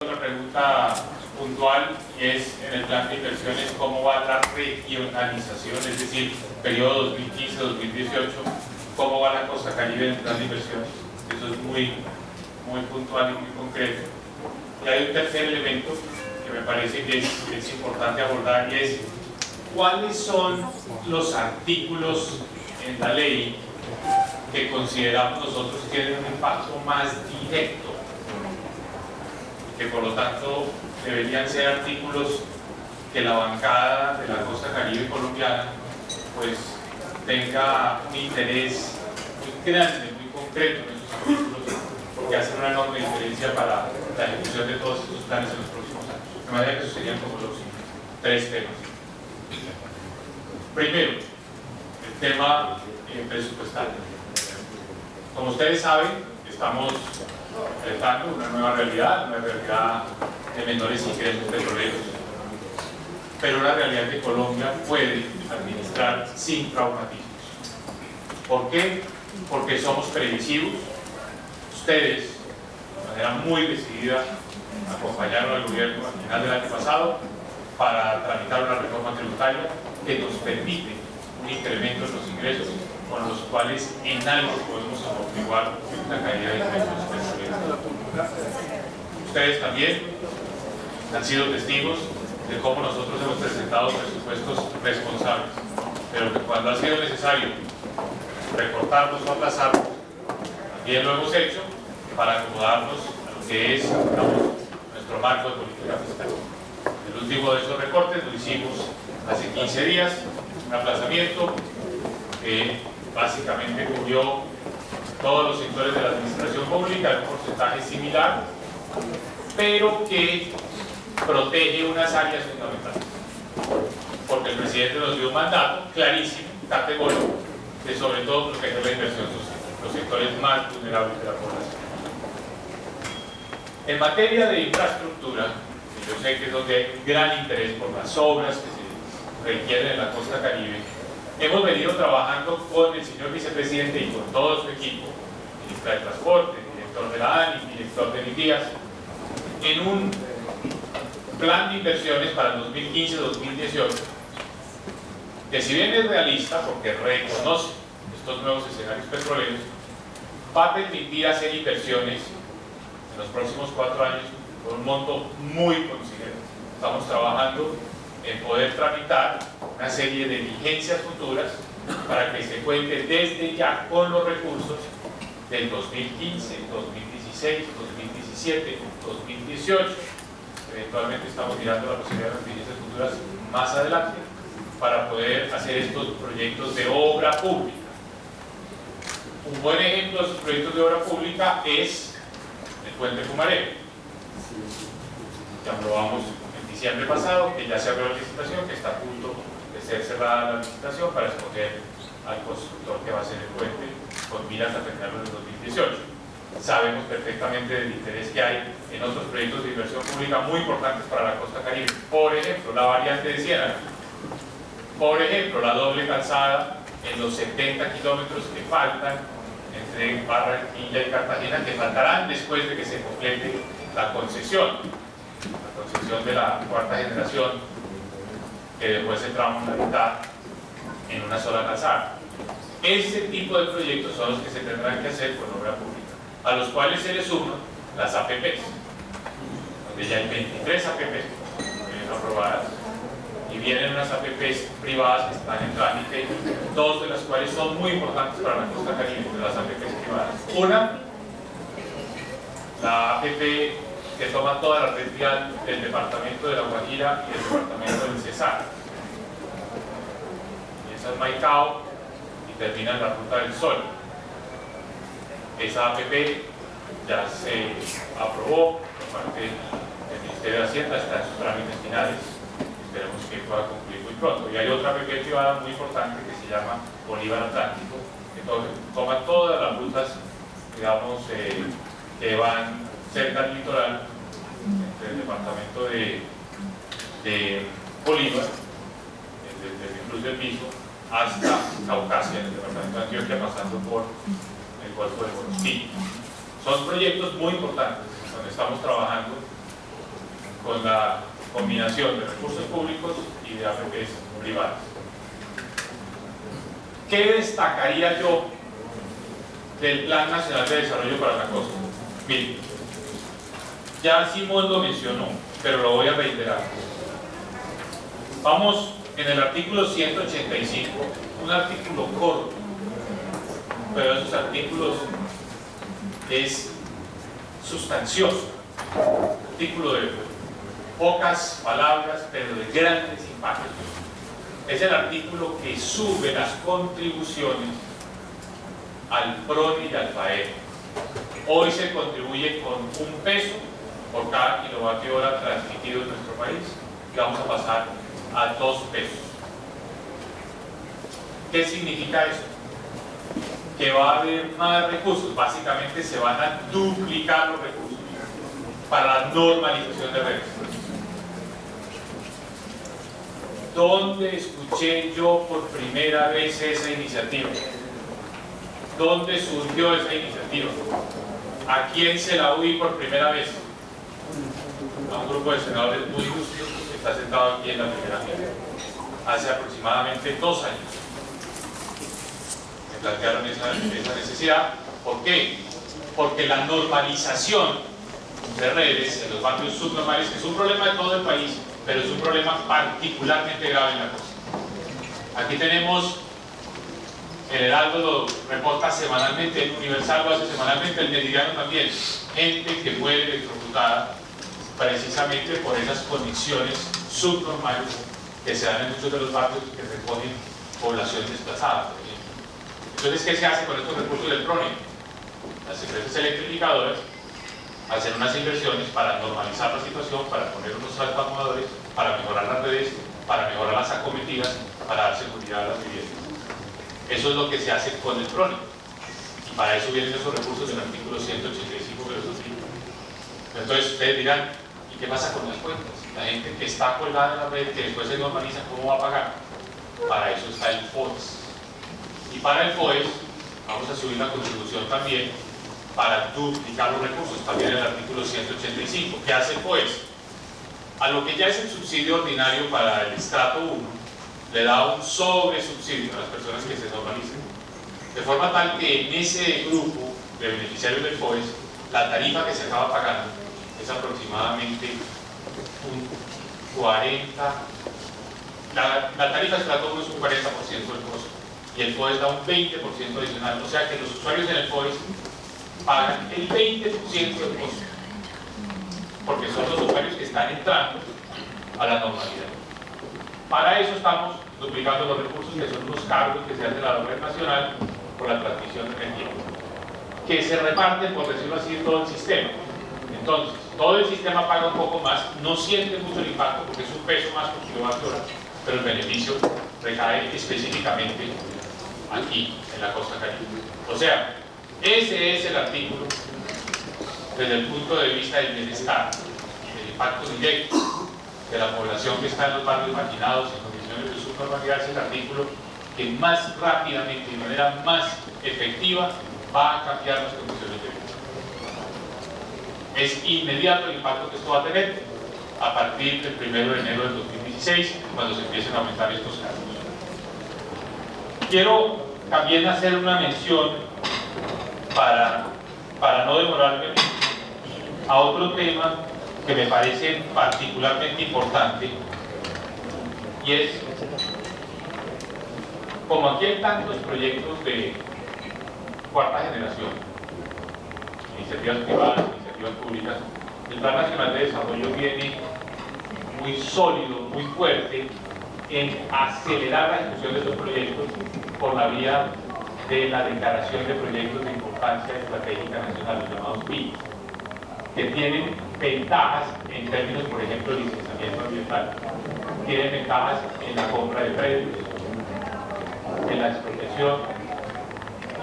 Una pregunta puntual y es en el plan de inversiones cómo va la regionalización, es decir, periodo 2015-2018, cómo va la Costa Caribe en el plan de inversiones. Eso es muy puntual y muy concreto. Y hay un tercer elemento que me parece que es importante abordar y es cuáles son los artículos en la ley que consideramos nosotros tienen un impacto más directo, que por lo tanto deberían ser artículos que la bancada de la Costa Caribe colombiana pues tenga un interés muy grande, muy concreto en esos artículos, porque hacen una enorme diferencia para la ejecución de todos estos planes en los próximos años. De manera que esos serían como los tres temas. Primero, el tema presupuestal. Como ustedes saben, estamos enfrentando una nueva realidad de menores ingresos petroleros, pero una realidad que Colombia puede administrar sin traumatismos. ¿Por qué? Porque somos previsivos. Ustedes, de manera muy decidida, acompañaron al gobierno al final del año pasado para tramitar una reforma tributaria que nos permite un incremento en los ingresos con los cuales en algo podemos amortiguar la caída de ingresos petroleros. Ustedes también han sido testigos de cómo nosotros hemos presentado presupuestos responsables, pero que cuando ha sido necesario recortarlos o aplazarlos, también lo hemos hecho para acomodarnos a lo que es, digamos, nuestro marco de política fiscal. El último de esos recortes lo hicimos hace 15 días, un aplazamiento que básicamente cubrió todos los sectores de la administración pública en un porcentaje similar, pero que protege unas áreas fundamentales, porque el presidente nos dio un mandato clarísimo, categórico, de sobre todo proteger la inversión social, los sectores más vulnerables de la población. En materia de infraestructura, yo sé que es donde hay un gran interés por las obras que se requieren en la Costa Caribe, hemos venido trabajando con el señor vicepresidente y con todo su equipo, ministra de Transporte, director de la ANI, director de NITIAS, en un plan de inversiones para el 2015-2018, que si bien es realista, porque reconoce estos nuevos escenarios petroleros, va a permitir hacer inversiones en los próximos 4 años por un monto muy considerable. Estamos trabajando en poder tramitar una serie de vigencias futuras para que se cuente desde ya con los recursos del 2015, 2016, 2017, 2018. Eventualmente estamos mirando la posibilidad de las vigencias futuras más adelante para poder hacer estos proyectos de obra pública. Un buen ejemplo de estos proyectos de obra pública es el puente Pumaré. Ya aprobamos en diciembre pasado, que ya se abrió la licitación, que está a punto de ser cerrada la licitación para escoger al constructor que va a hacer el puente con miras a terminarlo en el 2018. Sabemos perfectamente del interés que hay en otros proyectos de inversión pública muy importantes para la Costa Caribe. Por ejemplo, la variante de Ciénaga. Por ejemplo, la doble calzada en los 70 kilómetros que faltan entre Barranquilla y Cartagena, que faltarán después de que se complete la concesión de la cuarta generación, que después se trama una mitad en una sola calzada. Ese tipo de proyectos son los que se tendrán que hacer con obra pública, a los cuales se le suman las APPs, donde ya hay 23 APPs aprobadas, y vienen unas APPs privadas que están en trámite, 2 de las cuales son muy importantes para la Costa Caribe, de las APPs privadas. Una, la APP que toma toda la red vial del departamento de La Guajira y del departamento del Cesar. Esa es Maicao y termina en la Ruta del Sol. Esa APP ya se aprobó por parte del Ministerio de Hacienda, está en sus trámites finales. Esperemos que pueda concluir muy pronto. Y hay otra APP privada muy importante que se llama Bolívar Atlántico, que toma todas las rutas, digamos, que van cerca del litoral, entre el departamento de Bolívar, desde el Cruz del Piso, hasta Caucasia, en el departamento de Antioquia, pasando por el Golfo de Morosquillo. Son proyectos muy importantes donde estamos trabajando con la combinación de recursos públicos y de APPs privadas. ¿Qué destacaría yo del Plan Nacional de Desarrollo para la Costa? Miren, ya Simón lo mencionó, pero lo voy a reiterar. Vamos en el artículo 185, un artículo corto, pero esos artículos es sustancioso, artículo de pocas palabras, pero de grandes impactos. Es el artículo que sube las contribuciones al PRONI y al FAER. Hoy se contribuye con 1 peso por cada kilovatio hora transmitido en nuestro país y vamos a pasar a 2 pesos. ¿Qué significa eso? Que va a haber más recursos, básicamente se van a duplicar los recursos para la normalización de redes. ¿Dónde escuché yo por primera vez esa iniciativa? ¿Dónde surgió esa iniciativa? ¿A quién se la oí por primera vez? A un grupo de senadores muy justos que está sentado aquí en la primera fila. Hace aproximadamente 2 años me plantearon esa necesidad. ¿Por qué? Porque la normalización de redes en los barrios subnormales es un problema de todo el país, pero es un problema particularmente grave en la costa. Aquí tenemos, el Heraldo lo reporta semanalmente, el Universal lo hace semanalmente, el Meridiano también, gente que muere electrocutada precisamente por esas conexiones subnormales que se dan en muchos de los barrios que reponen población desplazada, por ejemplo. Entonces, ¿qué se hace con estos recursos del PRONI? Las empresas electrificadoras hacen unas inversiones para normalizar la situación, para poner unos transformadores, para mejorar las redes, para mejorar las acometidas, para dar seguridad a las viviendas. Eso es lo que se hace con el PRONI. Y para eso vienen esos recursos del artículo 185 de los artículos. Entonces ustedes dirán, ¿y qué pasa con las cuentas? La gente que está colgada en la red, que después se normaliza, ¿cómo va a pagar? Para eso está el FOES. Y para el FOES vamos a subir la contribución también para duplicar los recursos, también el artículo 185. ¿Qué hace el FOES? A lo que ya es el subsidio ordinario para el estrato 1, le da un sobresubsidio a las personas que se normalicen, de forma tal que en ese grupo de beneficiarios del FOES, la tarifa que se acaba pagando es aproximadamente un 40%, la tarifa de estrato 1 es un 40% del costo, y el FOES da un 20% adicional, o sea que los usuarios en el FOES pagan el 20% del costo, porque son los usuarios que están entrando a la normalidad. Para eso estamos duplicando los recursos, que son los cargos que se hacen a la red nacional por la transmisión de energía, que se reparten, por decirlo así, en todo el sistema. Entonces, todo el sistema paga un poco más, no siente mucho el impacto porque es 1 peso más por kilovatio hora, pero el beneficio recae específicamente aquí, en la costa caribe. O sea, ese es el artículo desde el punto de vista del bienestar, del impacto directo de la población que está en los barrios marginados en condiciones de subnormalidad. Es el artículo que más rápidamente y de manera más efectiva va a cambiar las condiciones de vida. Es inmediato el impacto que esto va a tener a partir del 1 de enero del 2016, cuando se empiecen a aumentar estos cargos. Quiero también hacer una mención para no demorarme a otro tema que me parece particularmente importante, y es, como aquí hay tantos proyectos de cuarta generación, iniciativas privadas, iniciativas públicas, el Plan Nacional de Desarrollo viene muy sólido, muy fuerte en acelerar la ejecución de estos proyectos por la vía de la declaración de proyectos de importancia estratégica nacional, los llamados PIB, que tienen ventajas en términos, por ejemplo, de licenciamiento ambiental, tienen ventajas en la compra de predios, en la expropiación,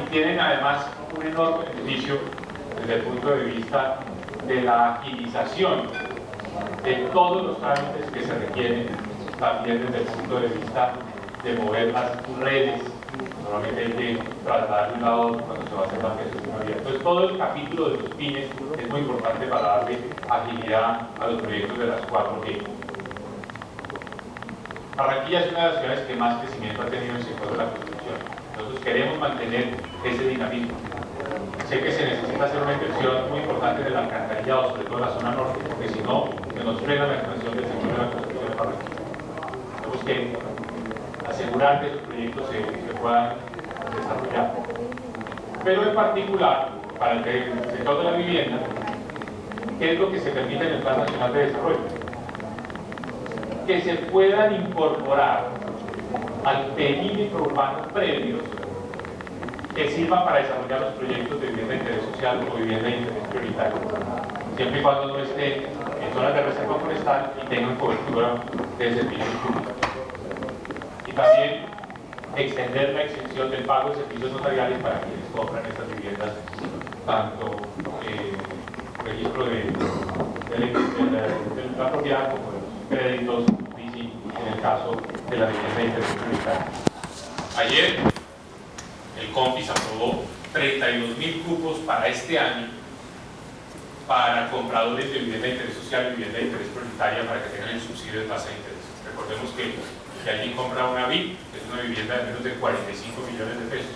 y tienen además un enorme beneficio desde el punto de vista de la agilización de todos los trámites que se requieren, también desde el punto de vista de mover las redes Normalmente hay que trasladar de un lado a otro cuando se va a hacer la ampliación de una vía. Entonces todo el capítulo de los pines es muy importante para darle agilidad a los proyectos de las 4G. Barranquilla es una de las ciudades que más crecimiento ha tenido en el sector de la construcción. Nosotros queremos mantener ese dinamismo. Sé que se necesita hacer una inversión muy importante en el alcantarillado, sobre todo en la zona norte, porque si no, se nos frena la expansión del sector de la construcción de Barranquilla. Tenemos que asegurar que esos proyectos se puedan desarrollar. Pero en particular, para el sector de la vivienda, ¿qué es lo que se permite en el Plan Nacional de Desarrollo? Que se puedan incorporar al perímetro urbano previos que sirvan para desarrollar los proyectos de vivienda de interés social o vivienda de interés prioritario, siempre y cuando no estén en zonas de reserva forestal y tengan cobertura de servicios públicos. Y también extender la exención del pago de servicios notariales para quienes compran estas viviendas, tanto registro de la propiedad como de los créditos, en el caso de la vivienda de interés prioritario. Ayer, el COMPIS aprobó 32.000 cupos para este año para compradores de vivienda de interés social y vivienda de interés prioritaria para que tengan el subsidio de tasa de interés. Recordemos que alguien compra una VIP, que es una vivienda de menos de 45 millones de pesos,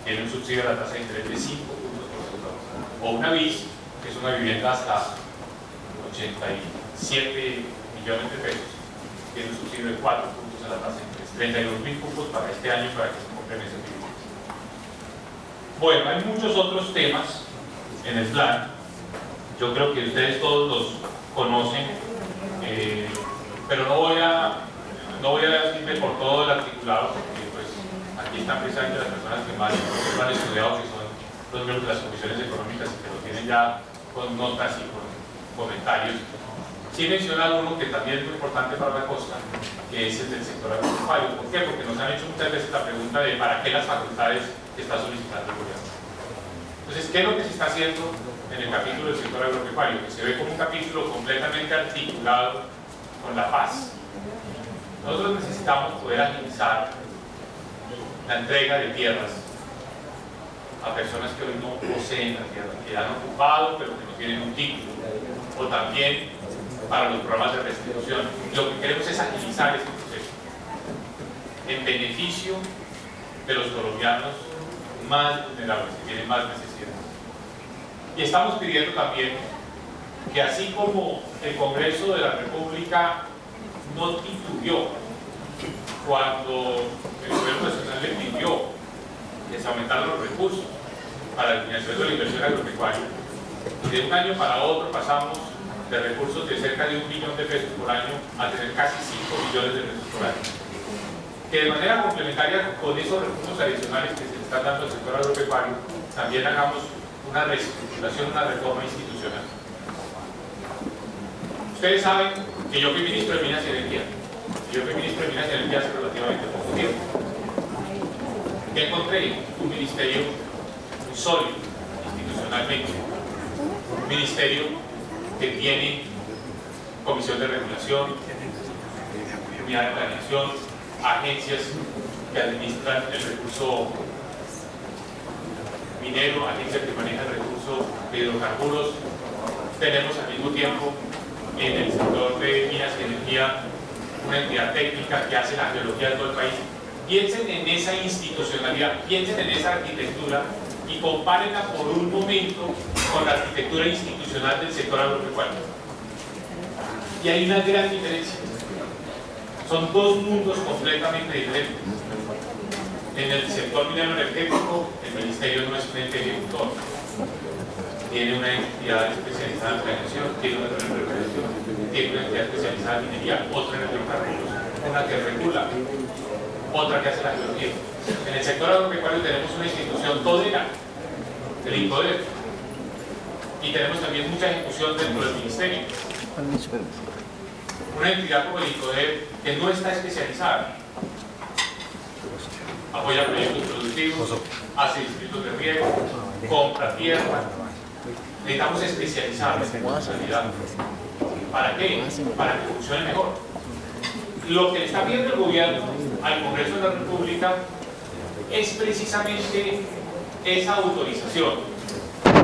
tiene un subsidio de la tasa de interés de 5 puntos porcentuales. O una BIS, que es una vivienda hasta 87 millones de pesos, tiene un subsidio de 4 puntos a la tasa de interés. 32.000 cupos para este año para que se compren esas viviendas. Bueno, hay muchos otros temas en el plan. Yo creo que ustedes todos los conocen, pero no voy a irme por todo el articulado, porque pues aquí están precisamente las personas que más lo han estudiado, que son los miembros de las comisiones económicas y que lo tienen ya con notas y con comentarios. Sí menciona uno que también es muy importante para la costa, que es el del sector agropecuario. ¿Por qué? Porque nos han hecho muchas veces la pregunta de ¿para qué las facultades que está solicitando el gobierno? Entonces, ¿qué es lo que se está haciendo en el capítulo del sector agropecuario? Que se ve como un capítulo completamente articulado con la paz. Nosotros necesitamos poder agilizar la entrega de tierras a personas que hoy no poseen la tierra, que han ocupado pero que no tienen un título, o también para los programas de restitución. Lo que queremos es agilizar este proceso en beneficio de los colombianos más vulnerables, que tienen más necesidades. Y estamos pidiendo también que así como el Congreso de la República no titubeó cuando el Gobierno Nacional le pidió que se aumentaran los recursos para el financiamiento de la inversión agropecuaria, y de un año para otro pasamos de recursos de cerca de 1 millón de pesos por año a tener casi 5 millones de pesos por año. Que de manera complementaria con esos recursos adicionales que se le están dando al sector agropecuario, también hagamos una reestructuración, una reforma institucional. Ustedes saben que yo fui ministro de Minas y Energía. Yo fui ministro de Minas y Energía hace relativamente poco tiempo. ¿Qué encontré? Un ministerio muy sólido institucionalmente. Un ministerio que tiene comisión de regulación, unidad de planeación, agencias que administran el recurso minero, agencias que manejan el recurso de hidrocarburos. Tenemos al mismo tiempo en el sector de minas y energía una entidad técnica que hace la geología de todo el país. Piensen en esa institucionalidad, piensen en esa arquitectura y compárenla por un momento con la arquitectura institucional del sector agropecuario. Y hay una gran diferencia. Son dos mundos completamente diferentes. En el sector minero energético, el ministerio no es un ente ejecutor. Tiene una entidad especializada en planeación, tiene otra en regulación, tiene una entidad especializada en minería, otra en hidrocarburos, una que regula, otra que hace la geología. En el sector agropecuario tenemos una institución todera, el INCODER, y tenemos también mucha ejecución dentro del ministerio. Una entidad como el INCODER que no está especializada, apoya proyectos productivos, hace distritos de riego, compra tierra. Necesitamos especializar la responsabilidad. ¿Para qué? Para que funcione mejor. Lo que le está pidiendo el gobierno al Congreso de la República es precisamente esa autorización para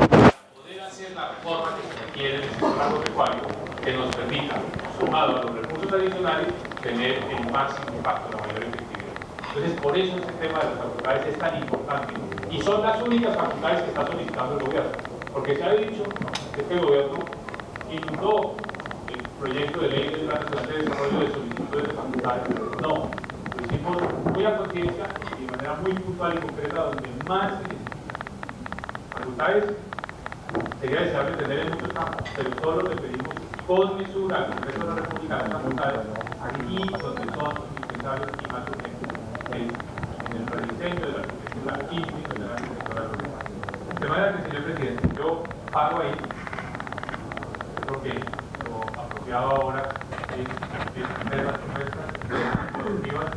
poder hacer la reforma que se requiere en el sector agropecuario, que nos permita, sumado a los recursos adicionales, tener el máximo impacto, la mayor efectividad. Entonces, por eso este tema de las facultades es tan importante, y son las únicas facultades que está solicitando el gobierno, porque se ha dicho que este gobierno inundó el proyecto de ley del Plan Nacional de Desarrollo de solicitudes de facultades. No, lo hicimos muy a conciencia y de manera muy puntual y concreta, donde más se necesita. Facultades sería deseable tener en muchos campos, pero solo le pedimos con mesura al Congreso de la República las facultades aquí donde son indispensables y más urgentes, en el rediseño de la arquitectura química de la arquitectura agropecuaria. De manera que, señor presidente, yo paro ahí. Creo que lo apropiado ahora es ver las propuestas productivas